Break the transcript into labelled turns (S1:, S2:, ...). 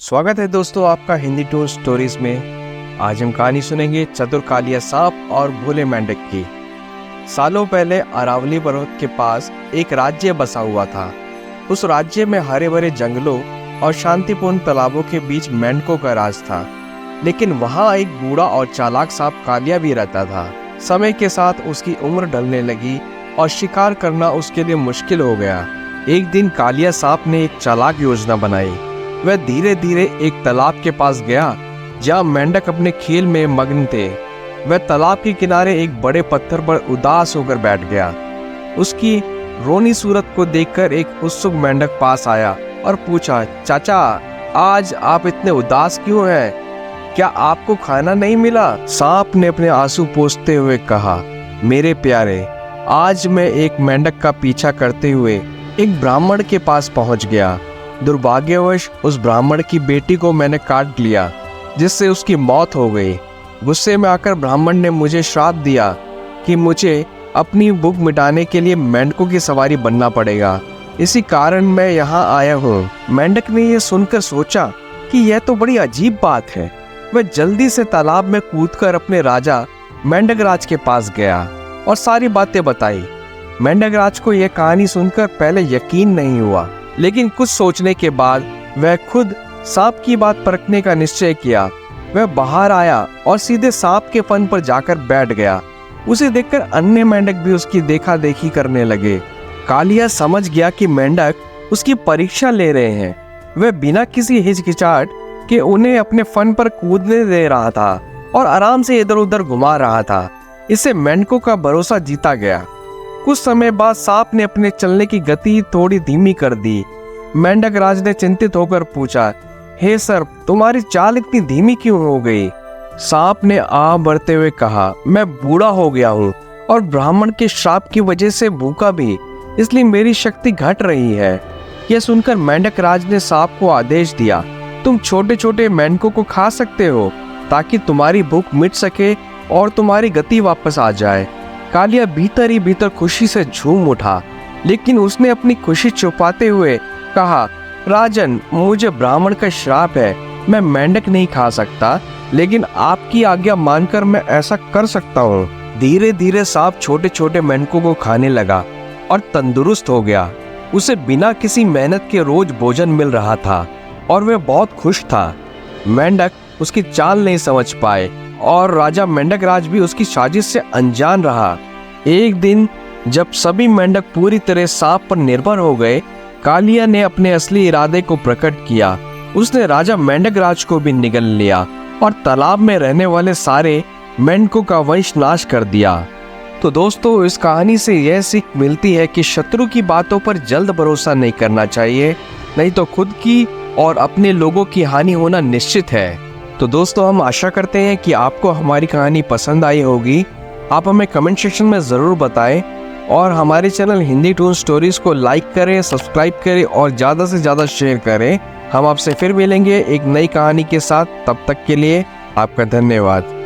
S1: स्वागत है दोस्तों आपका हिंदी टून स्टोरीज में। आज हम कहानी सुनेंगे चतुर कालिया सांप और भोले मेंढक की। सालों पहले अरावली पर्वत के पास एक राज्य बसा हुआ था। उस राज्य में हरे भरे जंगलों और शांतिपूर्ण तालाबों के बीच मेंढकों का राज था। लेकिन वहाँ एक बूढ़ा और चालाक सांप कालिया भी रहता था। समय के साथ उसकी उम्र ढलने लगी और शिकार करना उसके लिए मुश्किल हो गया। एक दिन कालिया सांप ने एक चालाक योजना बनाई। वह धीरे धीरे एक तालाब के पास गया जहाँ मेंढक अपने खेल में मग्न थे। वह तालाब के किनारे एक बड़े पत्थर पर उदास होकर बैठ गया। उसकी रोनी सूरत को देखकर एक उत्सुक मेंढक पास आया और पूछा, चाचा, आज आप इतने उदास क्यों हैं? क्या आपको खाना नहीं मिला? सांप ने अपने आंसू पोंछते हुए कहा, मेरे प्यारे, आज मैं एक मेंढक का पीछा करते हुए एक ब्राह्मण के पास पहुंच गया। दुर्भाग्यवश उस ब्राह्मण की बेटी को मैंने काट लिया, जिससे उसकी मौत हो गई। गुस्से में आकर ब्राह्मण ने मुझे श्राप दिया कि मुझे अपनी भूख मिटाने के लिए मेंढकों की सवारी बनना पड़ेगा। इसी कारण मैं यहाँ आया हूँ। मेंढक ने यह सुनकर सोचा कि यह तो बड़ी अजीब बात है। वह जल्दी से तालाब में कूदकर अपने राजा मेंढक राज के पास गया और सारी बातें बताई। मेंढक राज को यह कहानी सुनकर पहले यकीन नहीं हुआ, लेकिन कुछ सोचने के बाद वह खुद सांप की बात परखने का निश्चय किया। वह बाहर आया और सीधे सांप के फन पर जाकर बैठ गया। उसे देखकर अन्य मेंढक भी उसकी देखा देखी करने लगे। कालिया समझ गया कि मेंढक उसकी परीक्षा ले रहे हैं। वह बिना किसी हिचकिचाहट के उन्हें अपने फन पर कूदने दे रहा था और आराम से इधर उधर घुमा रहा था। इससे मेंढकों का भरोसा जीता गया। कुछ समय बाद सांप ने अपने चलने की गति थोड़ी धीमी कर दी। मेंढक राज ने चिंतित होकर पूछा, हे सर, तुम्हारी चाल इतनी धीमी क्यों हो गई? सांप ने आह भरते हुए कहा, मैं बूढ़ा हो गया हूँ और ब्राह्मण के श्राप की वजह से भूखा भी, इसलिए मेरी शक्ति घट रही है। यह सुनकर मेंढक राज ने सांप को आदेश दिया, तुम छोटे छोटे मेंढकों को खा सकते हो ताकि तुम्हारी भूख मिट सके और तुम्हारी गति वापस आ जाए। कालिया भीतर ही भीतर खुशी से झूम उठा, लेकिन उसने अपनी खुशी छुपाते हुए कहा, राजन, मुझे ब्राह्मण का श्राप है, मैं मेंढक नहीं खा सकता, लेकिन आपकी आज्ञा मानकर मैं ऐसा कर सकता हूँ। धीरे धीरे सांप छोटे छोटे मेंढकों को खाने लगा और तंदुरुस्त हो गया। उसे बिना किसी मेहनत के रोज भोजन मिल रहा था और वह बहुत खुश था। मेंढक उसकी चाल नहीं समझ पाए और राजा मेंढक राज भी उसकी साजिश से अनजान रहा। एक दिन जब सभी मेंढक पूरी तरह सांप पर निर्भर हो गए, कालिया ने अपने असली इरादे को प्रकट किया। उसने राजा मेंढक राज को भी निगल लिया और तालाब में रहने वाले सारे मेंढकों का वंश नाश कर दिया। तो दोस्तों, इस कहानी से यह सीख मिलती है कि शत्रु की बातों पर जल्द भरोसा नहीं करना चाहिए, नहीं तो खुद की और अपने लोगों की हानि होना निश्चित है। तो दोस्तों, हम आशा करते हैं कि आपको हमारी कहानी पसंद आई होगी। आप हमें कमेंट सेक्शन में ज़रूर बताएं और हमारे चैनल हिंदी टून स्टोरीज को लाइक करें, सब्सक्राइब करें और ज़्यादा से ज़्यादा शेयर करें। हम आपसे फिर मिलेंगे एक नई कहानी के साथ। तब तक के लिए आपका धन्यवाद।